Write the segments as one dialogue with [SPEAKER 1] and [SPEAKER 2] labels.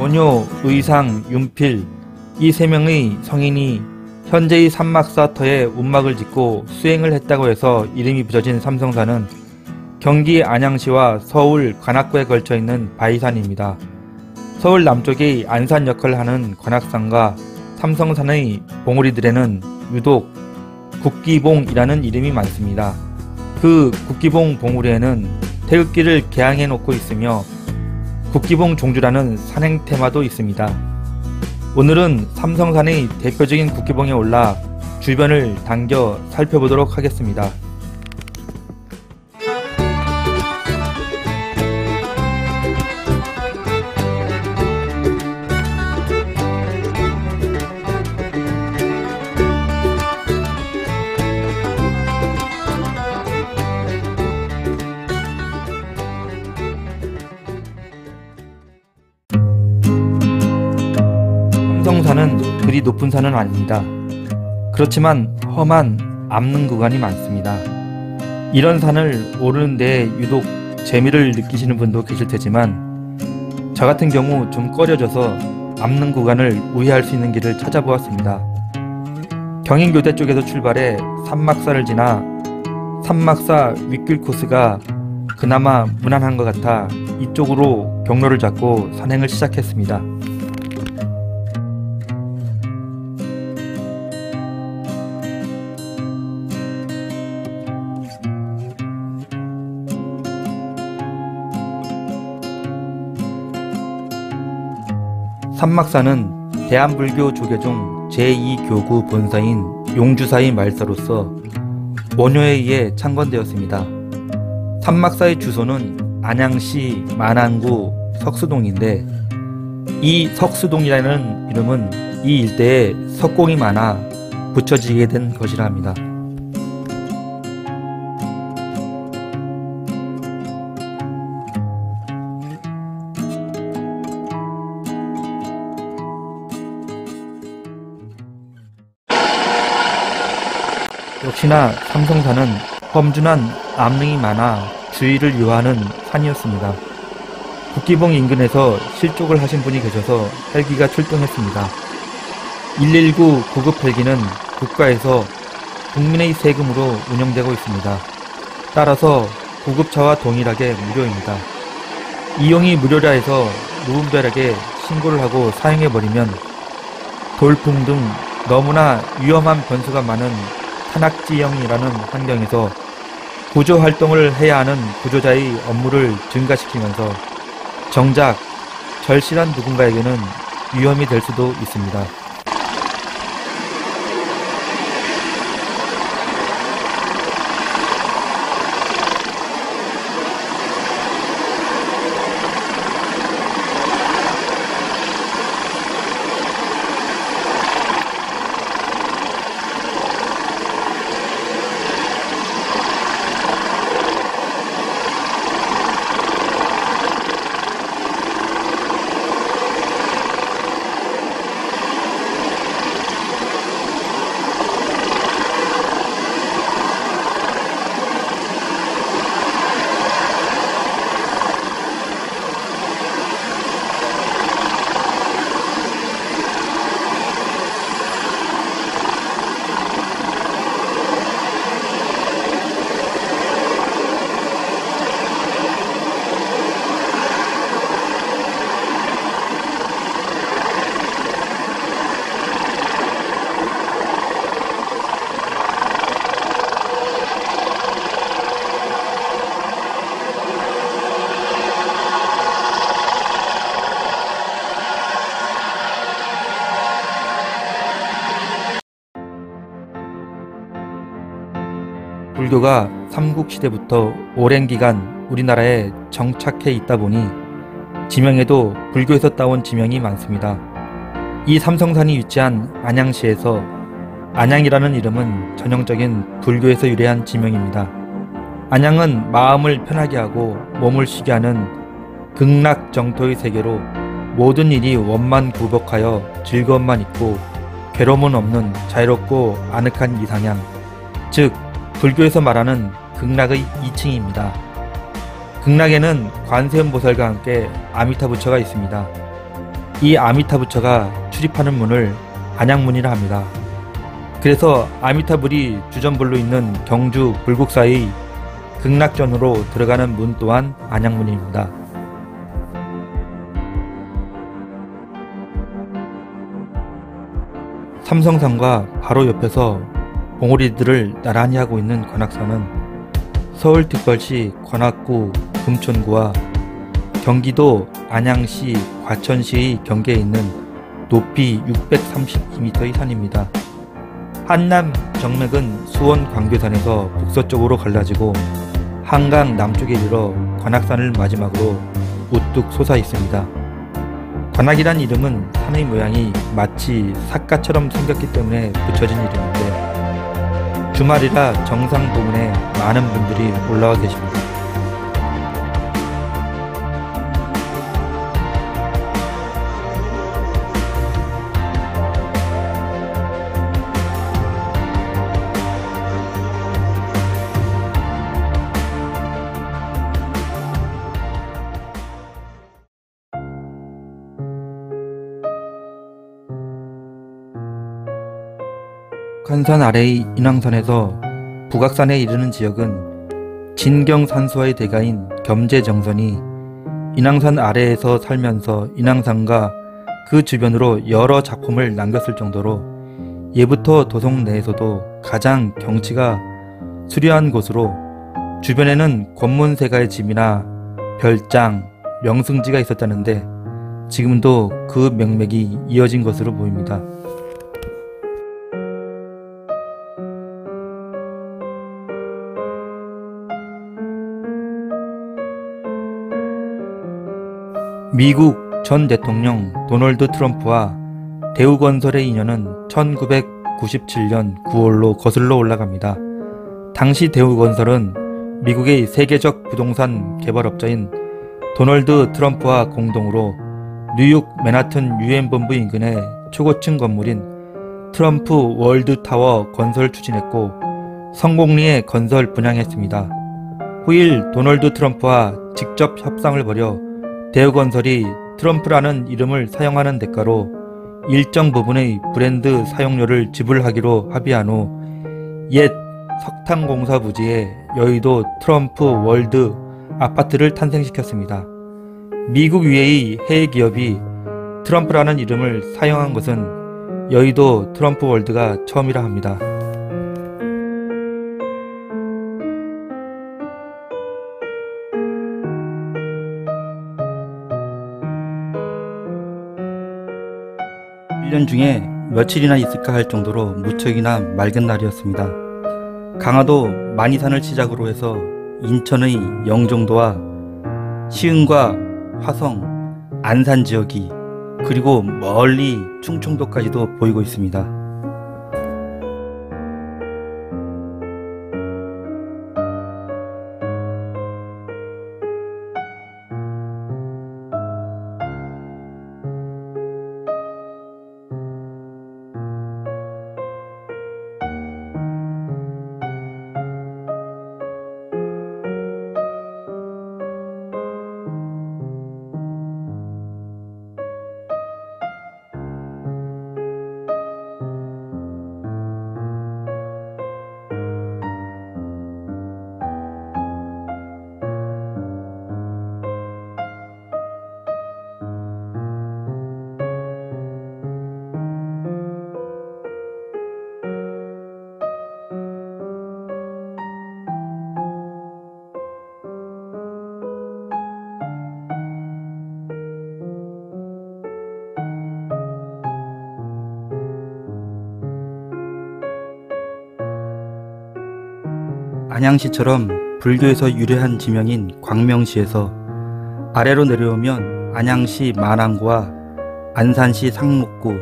[SPEAKER 1] 원효, 의상, 윤필 이 세 명의 성인이 현재의 삼막사터에 운막을 짓고 수행을 했다고 해서 이름이 붙여진 삼성산은 경기 안양시와 서울 관악구에 걸쳐있는 바위산입니다. 서울 남쪽의 안산 역할을 하는 관악산과 삼성산의 봉우리들에는 유독 국기봉이라는 이름이 많습니다. 그 국기봉 봉우리에는 태극기를 개항해 놓고 있으며 국기봉 종주라는 산행 테마도 있습니다. 오늘은 삼성산의 대표적인 국기봉에 올라 주변을 당겨 살펴보도록 하겠습니다. 삼성산은 그리 높은 산은 아닙니다. 그렇지만 험한 암릉 구간이 많습니다. 이런 산을 오르는 데에 유독 재미를 느끼시는 분도 계실 테지만 저 같은 경우 좀 꺼려져서 암릉 구간을 우회할 수 있는 길을 찾아보았습니다. 경인교대 쪽에서 출발해 삼막사를 지나 삼막사 윗길 코스가 그나마 무난한 것 같아 이쪽으로 경로를 잡고 산행을 시작했습니다. 삼막사는 대한불교 조계종 제2교구 본사인 용주사의 말사로서 원효에 의해 창건되었습니다. 삼막사의 주소는 안양시 만안구 석수동인데 이 석수동이라는 이름은 이 일대에 석공이 많아 붙여지게 된 것이라 합니다. 역시나 삼성산은 험준한 암릉이 많아 주의를 요하는 산이었습니다. 국기봉 인근에서 실족을 하신 분이 계셔서 헬기가 출동했습니다. 119 구급 헬기는 국가에서 국민의 세금으로 운영되고 있습니다. 따라서 구급차와 동일하게 무료입니다. 이용이 무료라 해서 무분별하게 신고를 하고 사용해버리면 돌풍 등 너무나 위험한 변수가 많은 산악지형이라는 환경에서 구조활동을 해야 하는 구조자의 업무를 증가시키면서 정작 절실한 누군가에게는 위험이 될 수도 있습니다. 불교가 삼국시대부터 오랜 기간 우리나라에 정착해 있다 보니 지명에도 불교에서 따온 지명이 많습니다. 이 삼성산이 위치한 안양시에서 안양이라는 이름은 전형적인 불교에서 유래한 지명입니다. 안양은 마음을 편하게 하고 몸을 쉬게 하는 극락정토의 세계로 모든 일이 원만구복하여 즐거움만 있고 괴로움은 없는 자유롭고 아늑한 이상향, 즉 불교에서 말하는 극락의 2층입니다. 극락에는 관세음보살과 함께 아미타 부처가 있습니다. 이 아미타부처가 출입하는 문을 안양문이라 합니다. 그래서 아미타불이 주전불로 있는 경주 불국사의 극락전으로 들어가는 문 또한 안양문입니다. 삼성산과 바로 옆에서 봉오리들을 나란히 하고 있는 관악산은 서울특별시 관악구 금천구와 경기도 안양시 과천시의 경계에 있는 높이 632m의 산입니다. 한남 정맥은 수원 광교산에서 북서쪽으로 갈라지고 한강 남쪽에 이르러 관악산을 마지막으로 우뚝 솟아 있습니다. 관악이란 이름은 산의 모양이 마치 삿갓처럼 생겼기 때문에 붙여진 이름인데 주말이라 정상 부근에 많은 분들이 올라와 계십니다. 관산 아래의 인왕산에서 북악산에 이르는 지역은 진경산수와의 대가인 겸재정선이 인왕산 아래에서 살면서 인왕산과 그 주변으로 여러 작품을 남겼을 정도로 예부터 도성 내에서도 가장 경치가 수려한 곳으로 주변에는 권문세가의 집이나 별장, 명승지가 있었다는데 지금도 그 명맥이 이어진 것으로 보입니다. 미국 전 대통령 도널드 트럼프와 대우건설의 인연은 1997년 9월로 거슬러 올라갑니다. 당시 대우건설은 미국의 세계적 부동산 개발업자인 도널드 트럼프와 공동으로 뉴욕 맨하튼 유엔본부 인근의 초고층 건물인 트럼프 월드타워 건설을 추진했고 성공리에 건설 분양했습니다. 후일 도널드 트럼프와 직접 협상을 벌여 대우건설이 트럼프라는 이름을 사용하는 대가로 일정 부분의 브랜드 사용료를 지불하기로 합의한 후 옛 석탄공사 부지에 여의도 트럼프 월드 아파트를 탄생시켰습니다. 미국 외의 해외 기업이 트럼프라는 이름을 사용한 것은 여의도 트럼프 월드가 처음이라 합니다. 일 년 중에 며칠이나 있을까 할 정도로 무척이나 맑은 날이었습니다. 강화도 만이산을 시작으로 해서 인천의 영종도와 시흥과 화성, 안산 지역이 그리고 멀리 충청도까지도 보이고 있습니다. 안양시처럼 불교에서 유래한 지명인 광명시에서 아래로 내려오면 안양시 만안구와 안산시 상록구,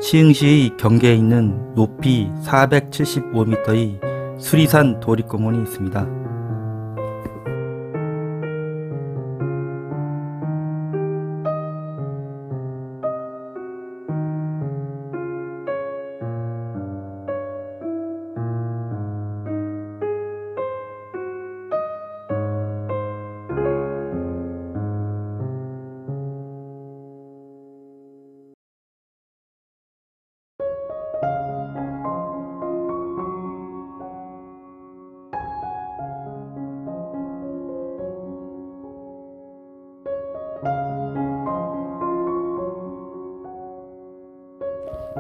[SPEAKER 1] 시흥시의 경계에 있는 높이 475m의 수리산 도립공원이 있습니다.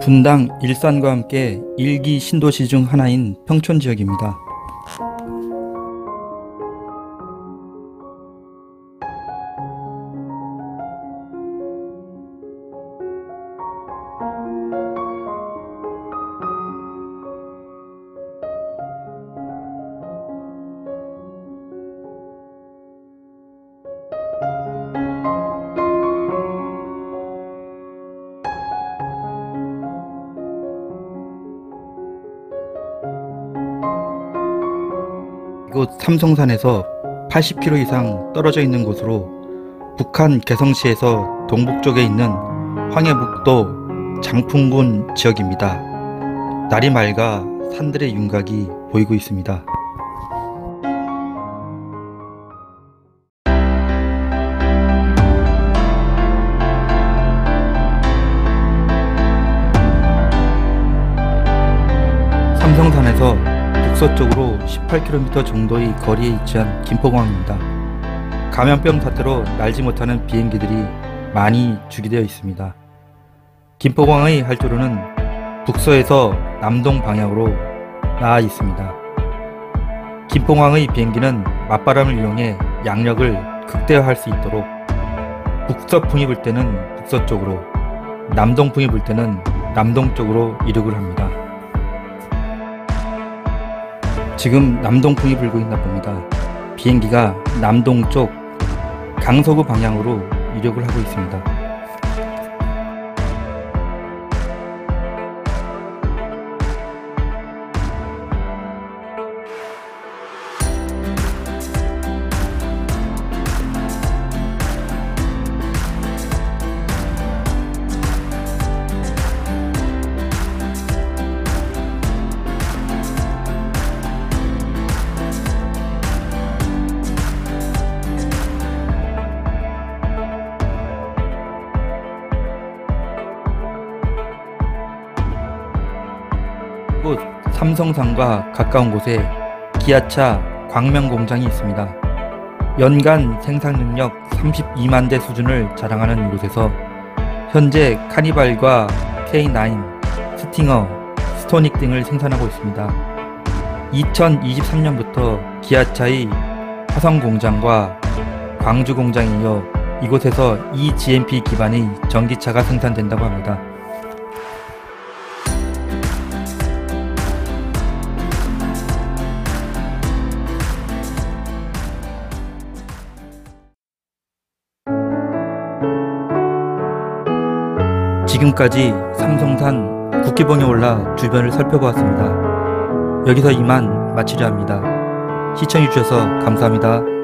[SPEAKER 1] 분당 일산과 함께 1기 신도시 중 하나인 평촌 지역입니다. 이곳 삼성산에서 80km 이상 떨어져 있는 곳으로 북한 개성시에서 동북쪽에 있는 황해북도 장풍군 지역입니다. 날이 맑아 산들의 윤곽이 보이고 있습니다. 삼성산에서 북서쪽으로 18km 정도의 거리에 위치한 김포공항입니다. 감염병 탓으로 날지 못하는 비행기들이 많이 주기되어 있습니다. 김포공항의 활주로는 북서에서 남동 방향으로 나아 있습니다. 김포공항의 비행기는 맞바람을 이용해 양력을 극대화할 수 있도록 북서풍이 불 때는 북서쪽으로, 남동풍이 불 때는 남동쪽으로 이륙을 합니다. 지금 남동풍이 불고 있나 봅니다. 비행기가 남동쪽 강서구 방향으로 이륙을 하고 있습니다. 이곳 삼성산과 가까운 곳에 기아차 광명공장이 있습니다. 연간 생산 능력 32만 대 수준을 자랑하는 이곳에서 현재 카니발과 K9, 스팅어, 스토닉 등을 생산하고 있습니다. 2023년부터 기아차의 화성공장과 광주공장에 이어 이곳에서 eGMP 기반의 전기차가 생산된다고 합니다. 지금까지 삼성산 국기봉에 올라 주변을 살펴보았습니다. 여기서 이만 마치려 합니다. 시청해주셔서 감사합니다.